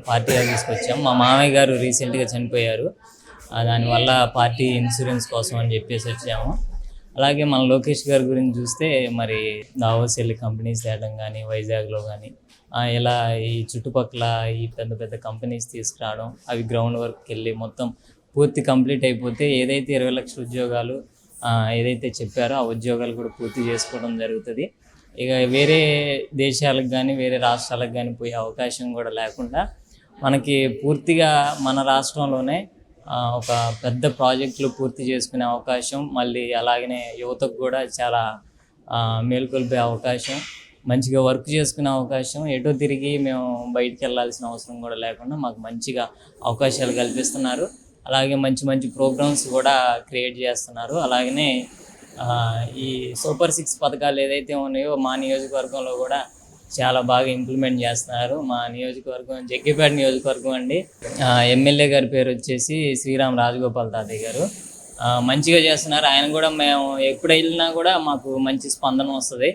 Party ఆఫీస్కి వచ్చాం. మా మామయ్య గారు రీసెంట్గా చనిపోయారు. దానివల్ల పార్టీ ఇన్సూరెన్స్ కోసం అని చెప్పేసి వచ్చాము. అలాగే మన లోకేష్ గారి గురించి చూస్తే మరి దావోస్ వెళ్ళి కంపెనీస్ తేవడం కానీ, వైజాగ్లో కానీ ఇలా ఈ చుట్టుపక్కల ఈ పెద్ద పెద్ద కంపెనీస్ తీసుకురావడం, అవి గ్రౌండ్ వర్క్కి వెళ్ళి మొత్తం పూర్తి కంప్లీట్ అయిపోతే ఏదైతే 20 లక్షల ఉద్యోగాలు ఏదైతే చెప్పారో ఆ ఉద్యోగాలు కూడా పూర్తి చేసుకోవడం జరుగుతుంది. ఇక వేరే దేశాలకు కానీ వేరే రాష్ట్రాలకు కానీ పోయే అవకాశం కూడా లేకుండా మనకి పూర్తిగా మన రాష్ట్రంలోనే ఒక పెద్ద ప్రాజెక్టులు పూర్తి చేసుకునే అవకాశం, మళ్ళీ అలాగనే యువతకు కూడా చాలా మేలుకొల్పే అవకాశం, మంచిగా వర్క్ చేసుకునే అవకాశం, ఎటో తిరిగి మేము బయటికి వెళ్ళాల్సిన అవసరం కూడా లేకుండా మాకు మంచిగా అవకాశాలు కల్పిస్తున్నారు. అలాగే మంచి మంచి ప్రోగ్రామ్స్ కూడా క్రియేట్ చేస్తున్నారు. అలాగనే ఈ సూపర్ 6 పథకాలు ఏదైతే ఉన్నాయో మా నియోజకవర్గంలో కూడా చాలా బాగా ఇంప్లిమెంట్ చేస్తున్నారు. మా నియోజకవర్గం జగ్గేపేట నియోజకవర్గం అండి. ఎమ్మెల్యే గారి పేరు వచ్చేసి శ్రీరామ్ రాజగోపాల్ తాతయ్య గారు. మంచిగా చేస్తున్నారు. ఆయన కూడా మేము ఎప్పుడు వెళ్ళినా కూడా మాకు మంచి స్పందన వస్తుంది.